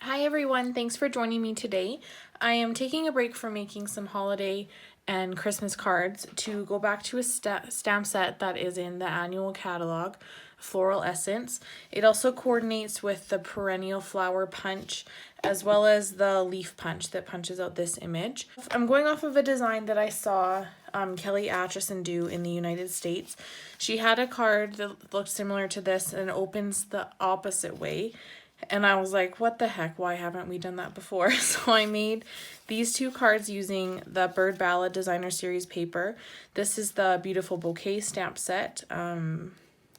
Hi everyone, thanks for joining me today. I am taking a break from making some holiday and Christmas cards to go back to a stamp set that is in the annual catalog, Floral Essence. It also coordinates with the Perennial Flower punch as well as the leaf punch that punches out this image. I'm going off of a design that I saw Kelly Atchison do in the United States. She had a card that looked similar to this and opens the opposite way. And I was like, what the heck, why haven't we done that before? So I made these two cards using the Bird Ballad Designer Series paper. This is the Beautiful Bouquet stamp set, and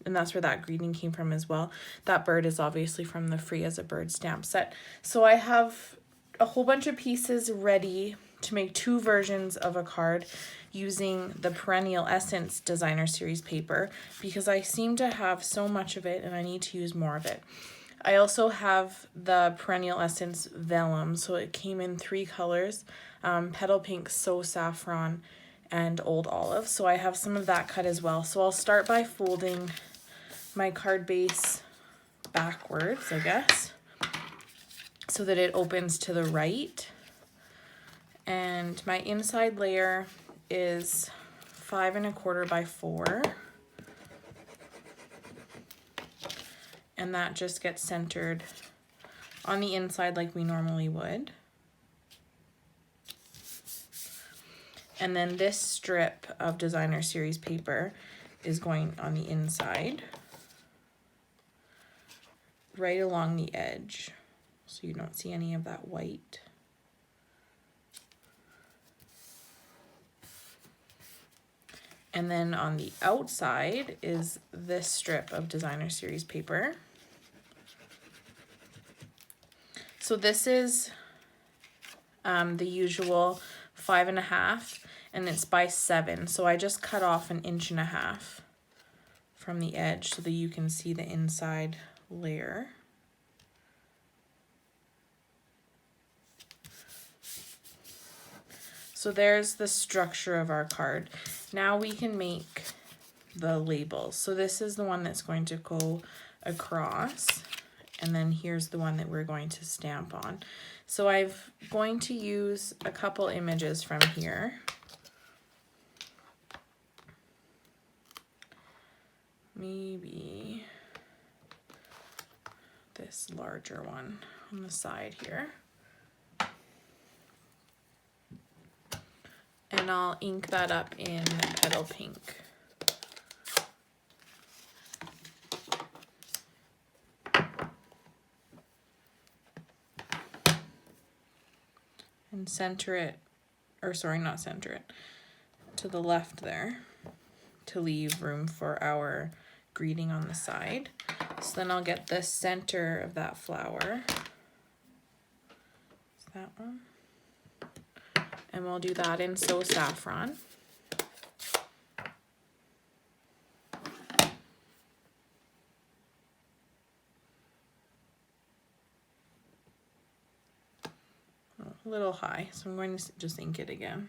that's where that greeting came from as well. That bird is obviously from the Free as a Bird stamp set. So I have a whole bunch of pieces ready to make two versions of a card using the Perennial Essence Designer Series paper because I seem to have so much of it and I need to use more of it. I also have the Perennial Essence Vellum, so it came in three colors, Petal Pink, So Saffron, and Old Olive. So I have some of that cut as well. So I'll start by folding my card base backwards, I guess, so that it opens to the right. And my inside layer is 5 1/4 by 4. And that just gets centered on the inside like we normally would. And then this strip of Designer Series paper is going on the inside, right along the edge, so you don't see any of that white. And then on the outside is this strip of Designer Series paper. So this is the usual 5 1/2, and it's by 7. So I just cut off 1 1/2 inches from the edge so that you can see the inside layer. So there's the structure of our card. Now we can make the labels. So this is the one that's going to go across, and then here's the one that we're going to stamp on. So I'm going to use a couple images from here. Maybe this larger one on the side here. And I'll ink that up in Petal Pink. And center it, or sorry, not center it, to the left there to leave room for our greeting on the side. So then I'll get the center of that flower. Is that one? And we'll do that in So Saffron. A little high, so I'm going to just ink it again.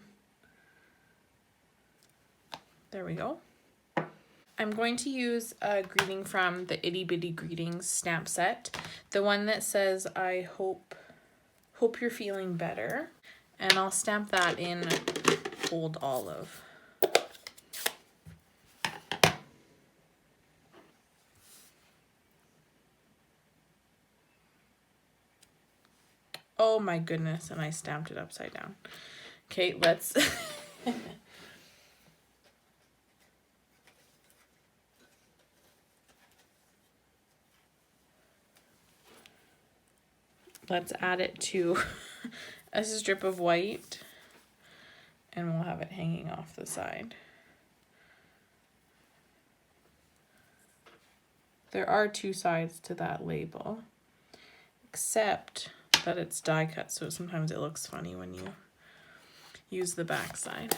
There we go. I'm going to use a greeting from the Itty Bitty Greetings stamp set, the one that says, I hope you're feeling better, and I'll stamp that in Old Olive. Oh my goodness, and I stamped it upside down. Okay, let's let's add it to a strip of white, and we'll have it hanging off the side. There are two sides to that label, except that it's die cut, so sometimes it looks funny when you use the back side.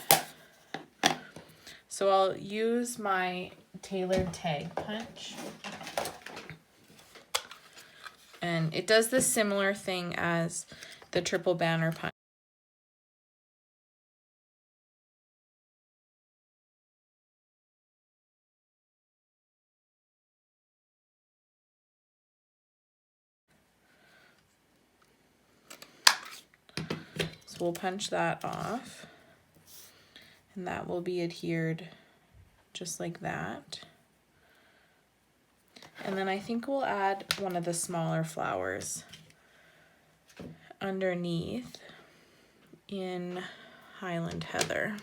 So I'll use my tailored tag punch. And it does the similar thing as the triple banner punch. So we'll punch that off, and that will be adhered just like that. And then I think we'll add one of the smaller flowers underneath in Highland Heather.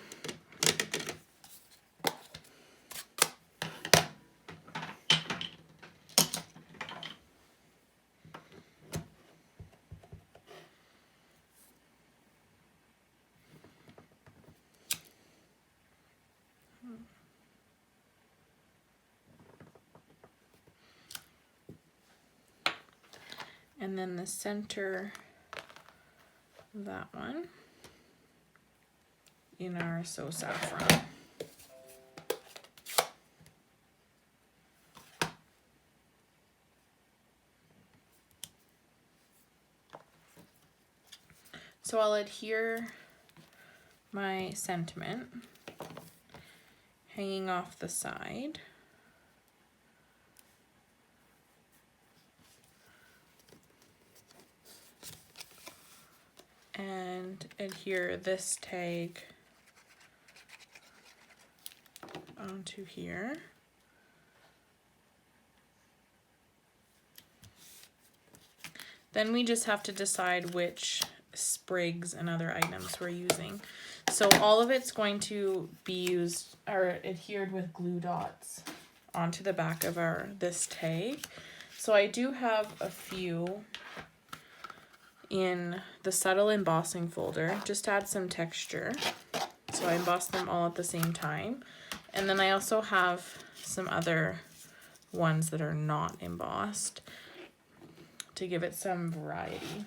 And then the center of that one in our So Saffron. So I'll adhere my sentiment hanging off the side. And adhere this tag onto here. Then we just have to decide which sprigs and other items we're using. So all of it's going to be used or adhered with glue dots onto the back of this tag. So I do have a few in the subtle embossing folder, just to add some texture. So I emboss them all at the same time. And then I also have some other ones that are not embossed to give it some variety.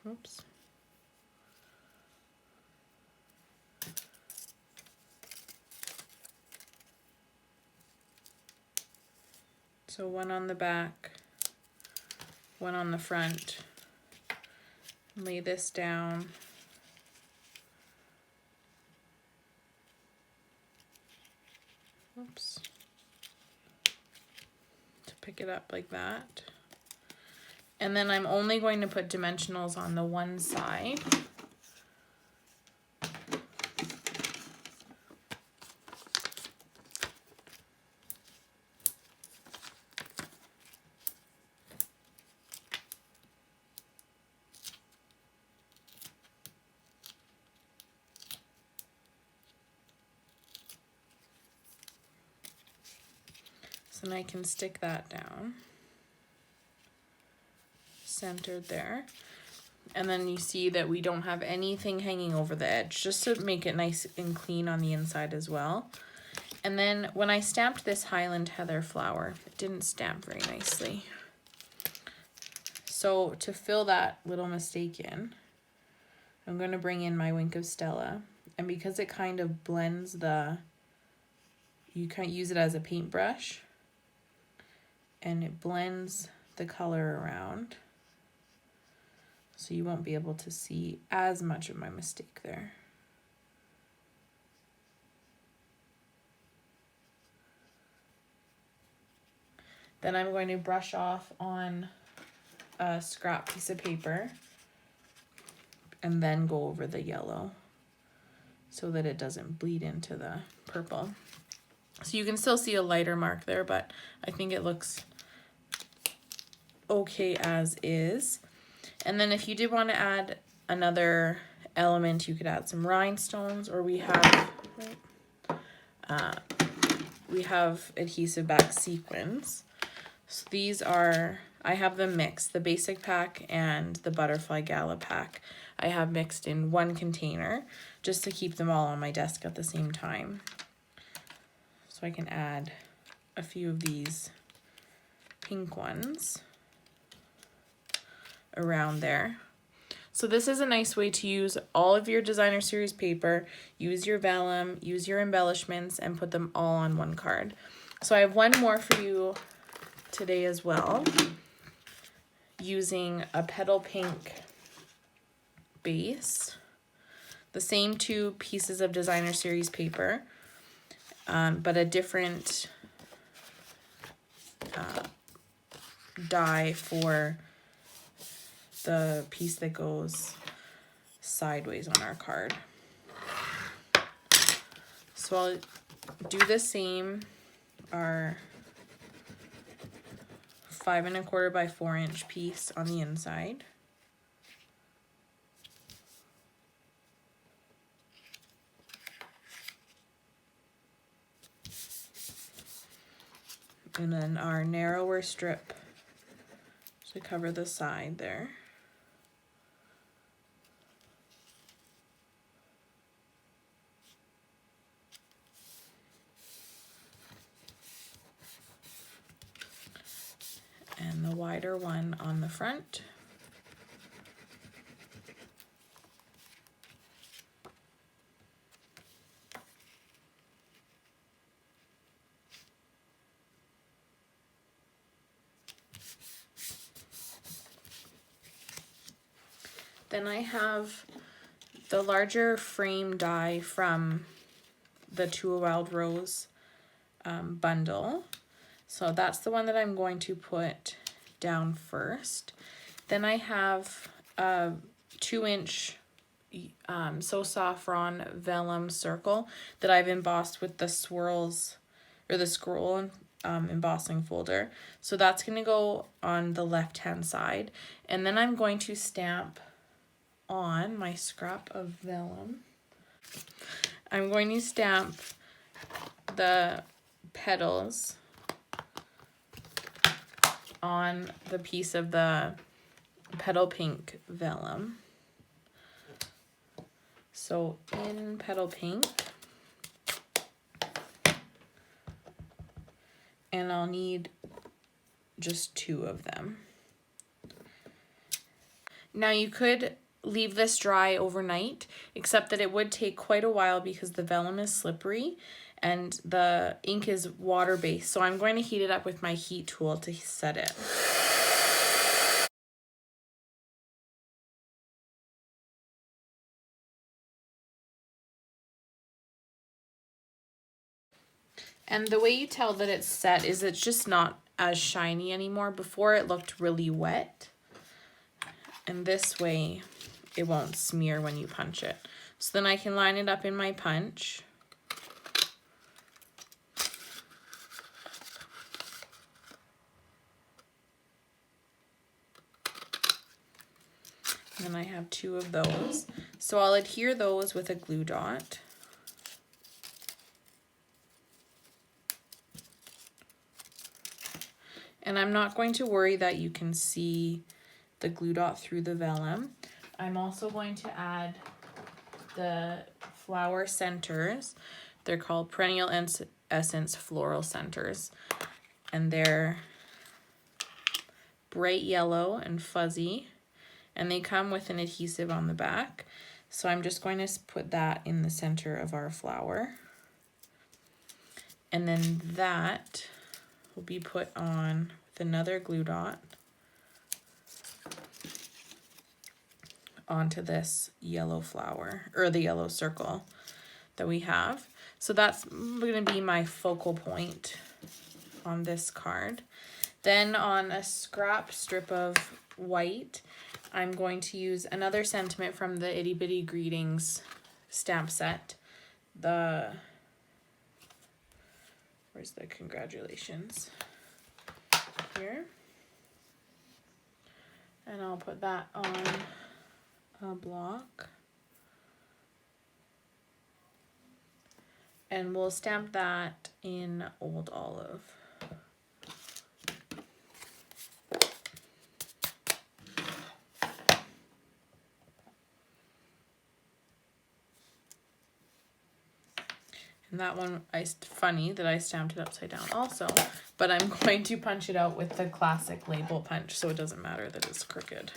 Oops. So one on the back, one on the front. Lay this down. Oops. To pick it up like that. And then I'm only going to put dimensionals on the one side. So then I can stick that down. Centered there. And then you see that we don't have anything hanging over the edge, just to make it nice and clean on the inside as well. And then when I stamped this Highland Heather flower, it didn't stamp very nicely. So to fill that little mistake in, I'm going to bring in my Wink of Stella. And because it kind of blends you can use it as a paintbrush, and it blends the color around. So you won't be able to see as much of my mistake there. Then I'm going to brush off on a scrap piece of paper and then go over the yellow so that it doesn't bleed into the purple. So you can still see a lighter mark there, but I think it looks okay as is. And then if you did want to add another element, you could add some rhinestones, or we have adhesive back sequins. So these are, I have them mixed, the basic pack and the butterfly gala pack. I have mixed in one container just to keep them all on my desk at the same time. So I can add a few of these pink ones around there. So this is a nice way to use all of your designer series paper, use your vellum, use your embellishments, and put them all on one card. So I have one more for you today as well, using a petal pink base, the same 2 pieces of designer series paper, but a different die for the piece that goes sideways on our card. So I'll do the same, our 5 1/4 by 4 inch piece on the inside. And then our narrower strip to cover the side there. And the wider one on the front. Then I have the larger frame die from the To a Wild Rose bundle. So that's the one that I'm going to put down first. Then I have a 2 inch So Saffron vellum circle that I've embossed with the swirls or the scroll embossing folder. So that's going to go on the left hand side. And then I'm going to stamp on my scrap of vellum. I'm going to stamp the petals on the piece of the petal pink vellum. So in petal pink, and I'll need just 2 of them. Now you could leave this dry overnight, except that it would take quite a while because the vellum is slippery and the ink is water-based. So I'm going to heat it up with my heat tool to set it. And the way you tell that it's set is it's just not as shiny anymore. Before it looked really wet. And this way it won't smear when you punch it. So then I can line it up in my punch. And I have 2 of those. So I'll adhere those with a glue dot. And I'm not going to worry that you can see the glue dot through the vellum. I'm also going to add the flower centers. They're called Perennial Essence Floral Centers. And they're bright yellow and fuzzy. And they come with an adhesive on the back. So I'm just going to put that in the center of our flower. And then that will be put on with another glue dot onto this yellow flower, or the yellow circle that we have. So that's going to be my focal point on this card. Then on a scrap strip of white, I'm going to use another sentiment from the Itty Bitty Greetings stamp set. Where's the congratulations? Here. And I'll put that on a block. And we'll stamp that in Old Olive. And that one, funny that I stamped it upside down also, but I'm going to punch it out with the classic label punch, so it doesn't matter that it's crooked.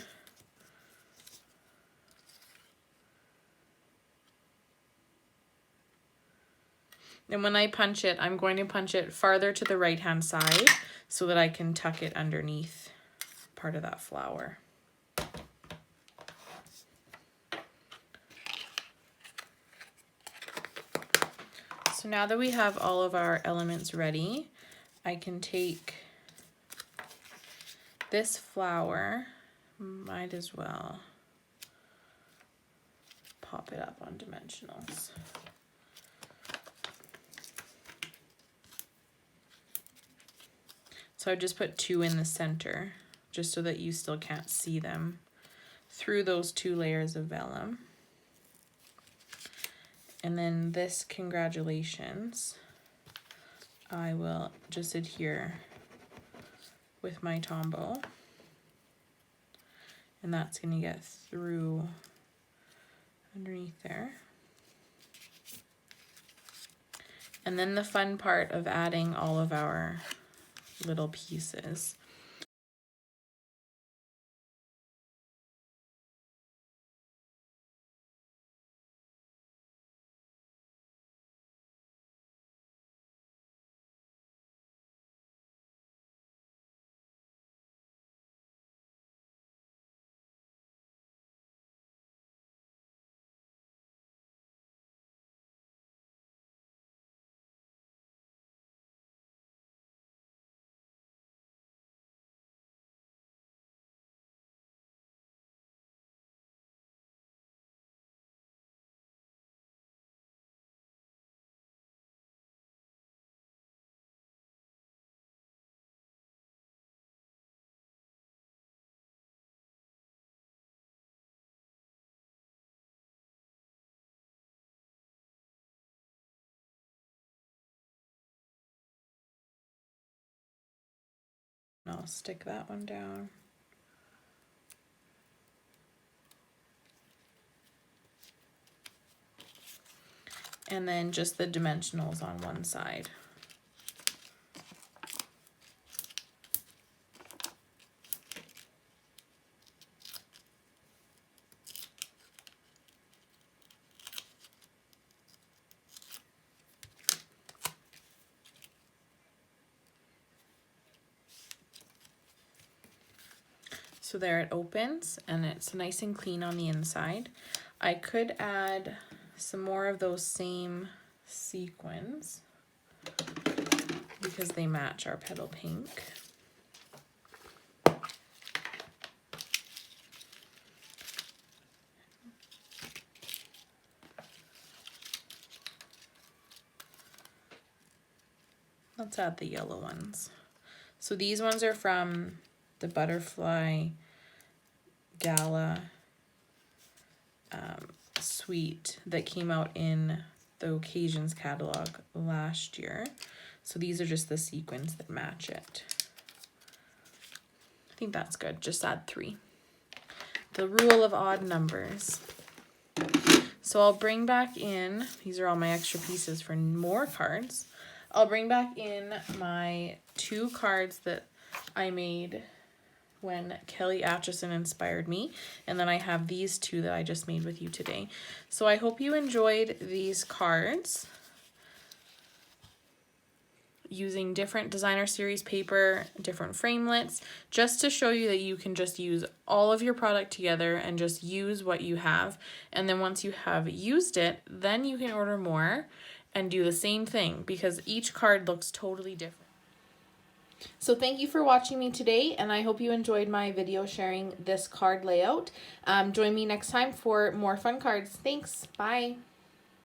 And when I punch it, I'm going to punch it farther to the right-hand side so that I can tuck it underneath part of that flower. So now that we have all of our elements ready, I can take this flower, might as well pop it up on dimensionals. So I just put 2 in the center, just so that you still can't see them through those 2 layers of vellum. And then this congratulations, I will just adhere with my Tombow. And that's going to get through underneath there. And then the fun part of adding all of our little pieces. I'll stick that one down. And then just the dimensionals on one side. So there it opens, and it's nice and clean on the inside. I could add some more of those same sequins because they match our petal pink. Let's add the yellow ones. So these ones are from the Butterfly Gala suite that came out in the Occasions catalog last year. So these are just the sequins that match it. I think that's good. Just add 3. The rule of odd numbers. So I'll bring back in, these are all my extra pieces for more cards. I'll bring back in my 2 cards that I made when Kelly Atchison inspired me, and then I have these 2 that I just made with you today. So I hope you enjoyed these cards using different designer series paper, different framelits, just to show you that you can just use all of your product together and just use what you have. And then once you have used it, then you can order more and do the same thing, because each card looks totally different. So thank you for watching me today, and I hope you enjoyed my video sharing this card layout. Join me next time for more fun cards. Thanks. Bye.